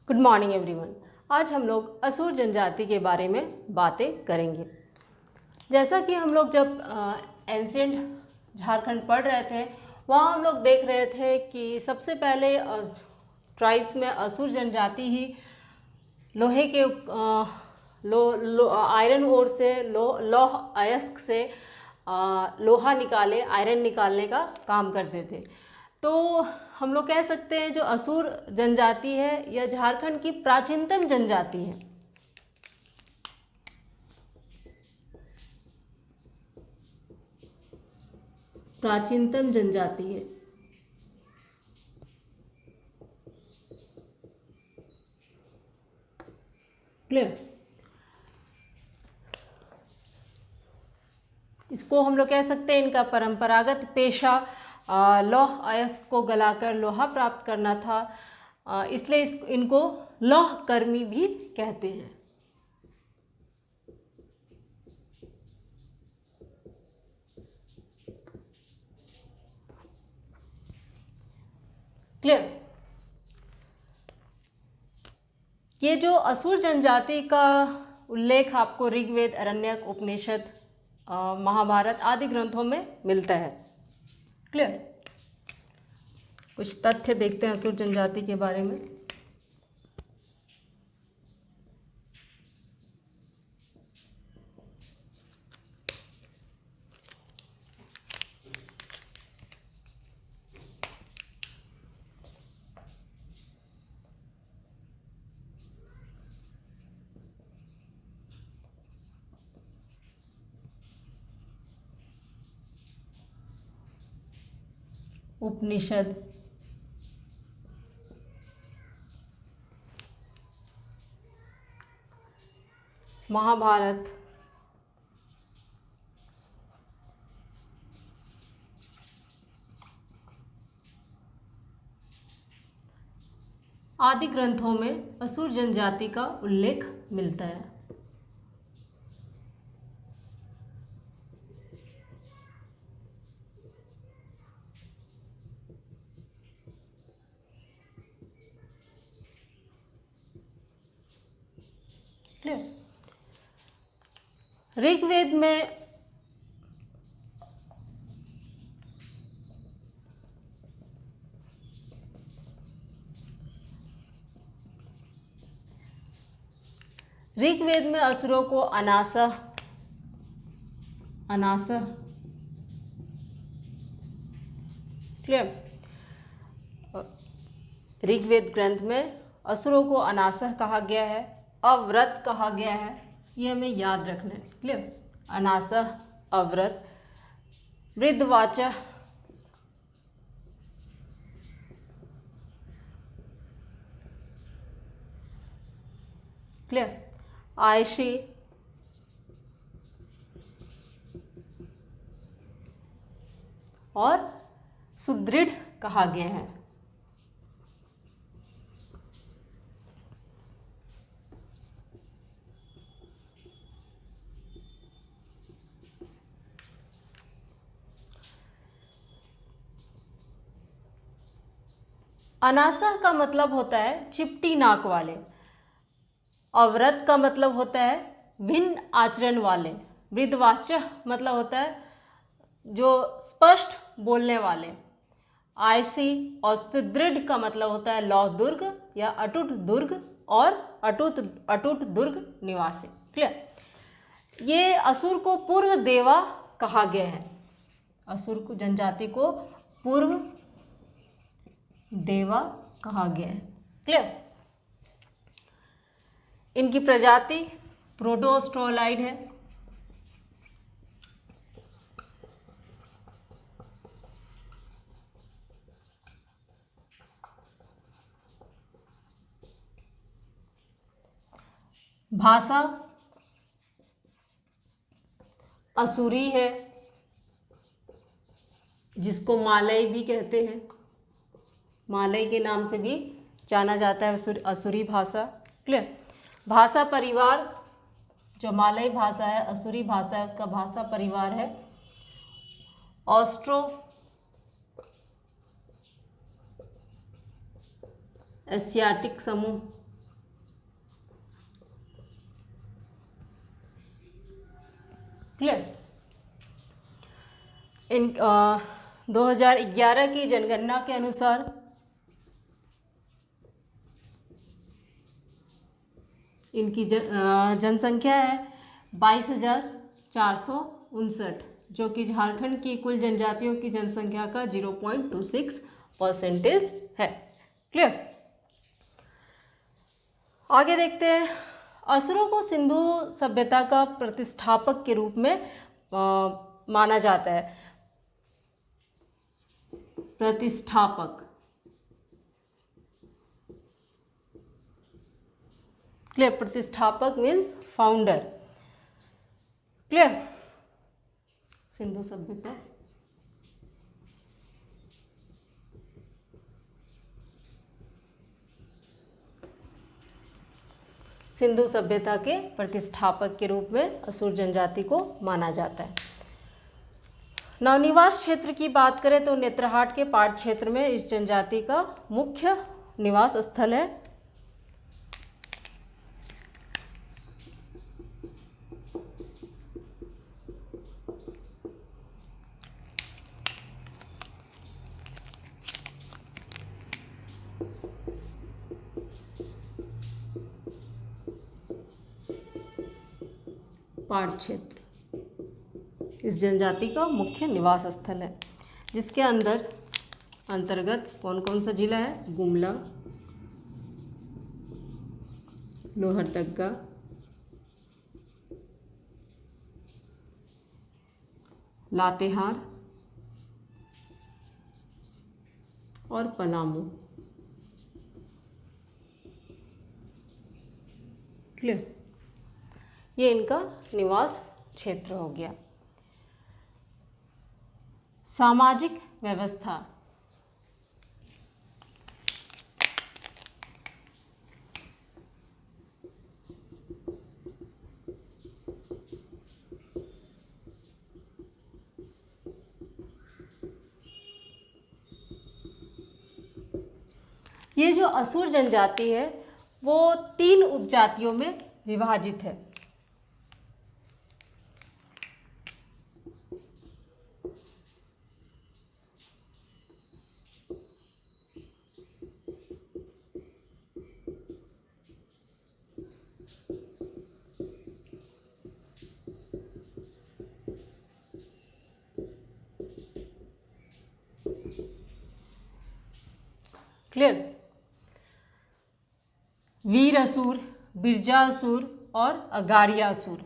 Good morning everyone. आज हम लोग असुर जनजाति के बारे में बातें करेंगे। जैसा कि हम लोग जब एंशिएंट झारखंड पढ़ रहे थे, वहाँ हम लोग देख रहे थे कि सबसे पहले ट्राइब्स में असुर जनजाति ही लोहे के आयरन ओर से लौह अयस्क से लोहा निकाले, आयरन निकालने का काम करते थे। तो हम लोग कह सकते हैं जो असुर जनजाति है यह झारखंड की प्राचीनतम जनजाति है। प्राचीनतम जनजाति है। क्लियर? इसको हम लोग कह सकते हैं इनका परंपरागत पेशा लौह अयस्क को गलाकर लोहा प्राप्त करना था, इसलिए इनको लौह कर्मी भी कहते हैं। क्लियर? ये जो असुर जनजाति का उल्लेख आपको ऋग्वेद, आरण्यक, उपनिषद, महाभारत आदि ग्रंथों में मिलता है। क्लियर? कुछ तथ्य देखते हैं असुर जनजाति के बारे में। उपनिषद, महाभारत, आदि ग्रंथों में असुर जनजाति का उल्लेख मिलता है। ऋग्वेद में असुरों को अनासह क्लियर? ऋग्वेद ग्रंथ में असुरों को अनासह कहा गया है, अव्रत कहा गया है, ये हमें याद रखना है। क्लियर? अनासह, अव्रत, वृद्धवाचः, क्लियर? आयशी, और सुदृढ़ कहा गया है। अनासह का मतलब होता है चिपटी नाक वाले, अव्रत का मतलब होता है भिन्न आचरण वाले, वृद्धवाचः मतलब होता है जो स्पष्ट बोलने वाले, आयसी और सुदृढ़ का मतलब होता है लौह दुर्ग या अटूट दुर्ग और अटूट दुर्ग निवासी। क्लियर? ये असुर को पूर्व देवा कहा गया है। असुर को जनजाति को पूर्व देवा कहा गया है। क्लियर? इनकी प्रजाति प्रोटोस्ट्रोलाइड है। भाषा असुरी है, जिसको मालय भी कहते हैं, मालय के नाम से भी जाना जाता है असुरी भाषा। क्लियर? भाषा परिवार, जो मालय भाषा है, असुरी भाषा है, उसका भाषा परिवार है ऑस्ट्रो एशियाटिक समूह। 2011 की जनगणना के अनुसार इनकी जनसंख्या है 22,459, जो कि झारखंड की कुल जनजातियों की जनसंख्या का 0.26% है। क्लियर। आगे देखते हैं। असुरों को सिंधु सभ्यता का प्रतिष्ठापक के रूप में माना जाता है। प्रतिष्ठापक, क्लियर। प्रतिष्ठापक मीन्स फाउंडर। क्लियर। सिंधु सभ्यता, सिंधु सभ्यता के प्रतिष्ठापक के रूप में असुर जनजाति को माना जाता है। नवनिवास क्षेत्र की बात करें तो नेत्रहाट के पाट क्षेत्र में इस जनजाति का मुख्य निवास स्थल है। पाट क्षेत्र इस जनजाति का मुख्य निवास स्थल है, जिसके अंतर्गत कौन कौन सा जिला है? गुमला, लोहरदगा, लातेहार और पलामू। क्लियर। ये इनका निवास क्षेत्र हो गया। सामाजिक व्यवस्था, ये जो असुर जनजाति है वो 3 उपजातियों में विभाजित है। क्लियर। वीर असुर, बिरजा असुर और अगारिया असुर।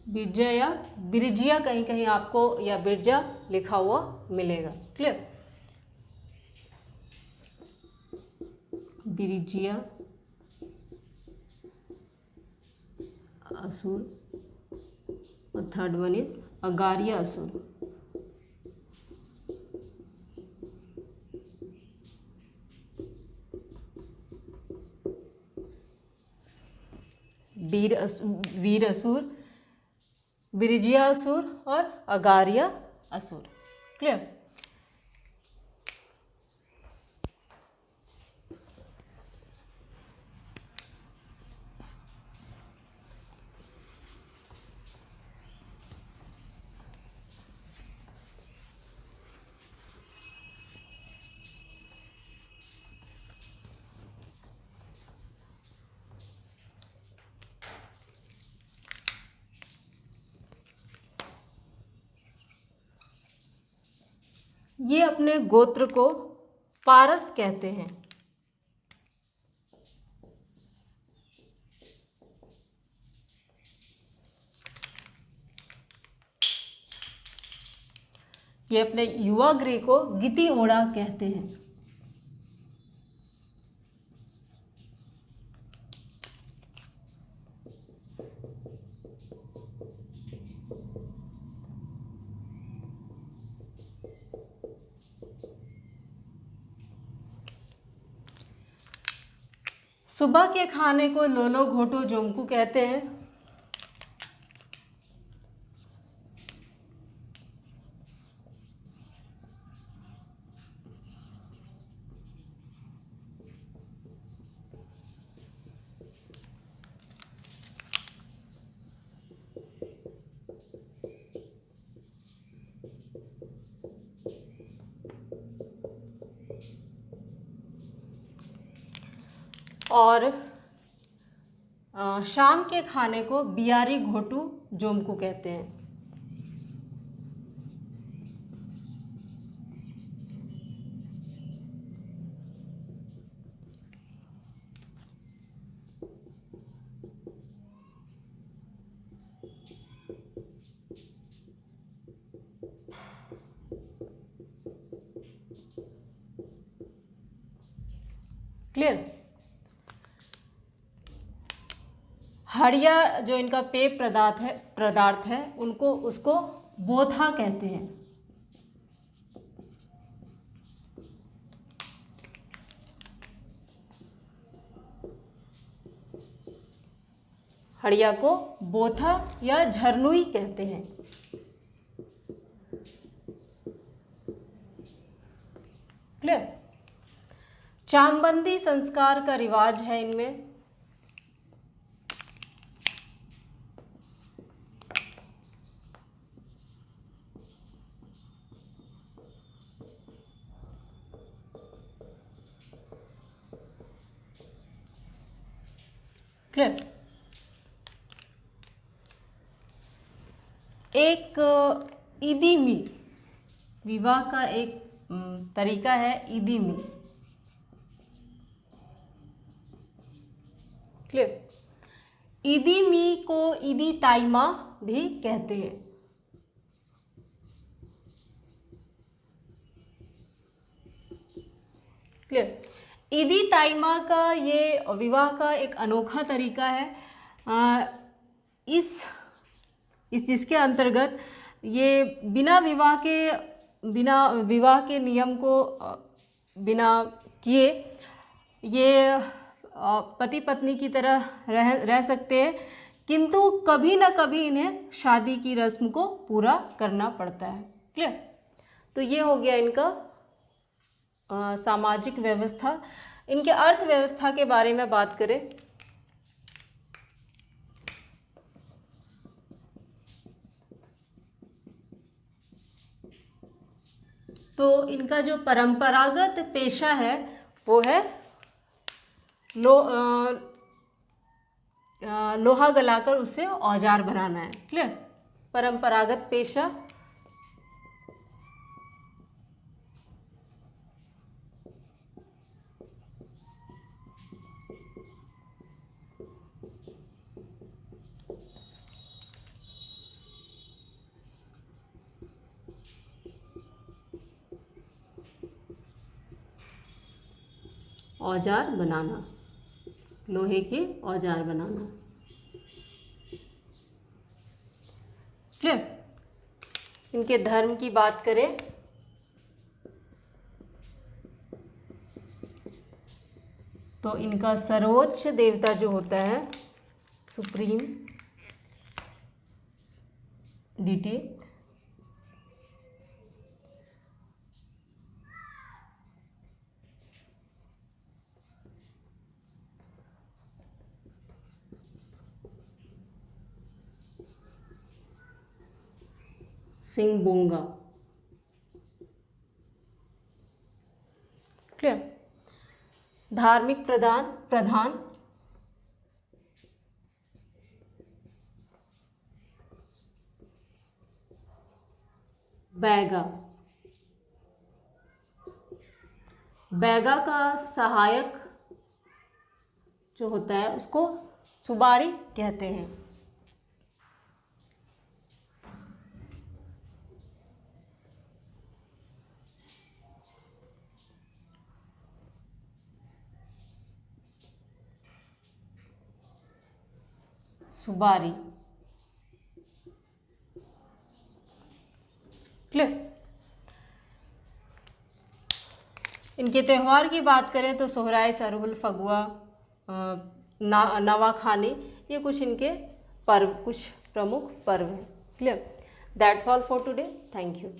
बिरजा या बिरजिया कहीं कहीं आपको या बिरजा लिखा हुआ मिलेगा। क्लियर। बिरजिया असुर और थर्ड वन इज अगारिया असुर। वीर असुर, बिरजिया असुर और अगारिया असुर। क्लियर। ये अपने गोत्र को पारस कहते हैं। ये अपने युवा गृह को गिति ओड़ा कहते हैं। सुबह के खाने को लोलो घोटो जोमकू कहते हैं। और शाम के खाने को बियारी घोटू जोमकू कहते हैं। क्लियर। हड़िया जो इनका पेय पदार्थ है उसको बोथा कहते हैं। हड़िया को बोथा या झरनुई कहते हैं। क्लियर। चामबंदी संस्कार का रिवाज है इनमें। क्लियर। एक ईदीमी, विवाह का एक तरीका है ईदीमी। क्लियर। ईदीमी को ईदी ताइमा भी कहते हैं। क्लियर। ईदी ताइमा का ये विवाह का एक अनोखा तरीका है। इस जिसके अंतर्गत ये बिना विवाह के नियम को बिना किए ये पति पत्नी की तरह रह सकते हैं, किंतु कभी ना कभी इन्हें शादी की रस्म को पूरा करना पड़ता है। क्लियर। तो ये हो गया इनका सामाजिक व्यवस्था। इनके अर्थव्यवस्था के बारे में बात करें तो इनका जो परंपरागत पेशा है वो है लोहा गलाकर उससे औजार बनाना है। क्लियर। परंपरागत पेशा। औजार बनाना, लोहे के औजार बनाना। क्लियर। इनके धर्म की बात करें तो इनका सर्वोच्च देवता जो होता है सुप्रीम डीटी सिंगबोंगा। क्लियर। धार्मिक प्रधान बैगा। बैगा का सहायक जो होता है उसको सुबारी कहते हैं। सुबारी। क्लियर। इनके त्यौहार की बात करें तो सोहराय, सरहुल, फगुआ, नवाखानी, ये कुछ इनके पर्व, कुछ प्रमुख पर्व हैं। Clear. That's all for today. Thank you.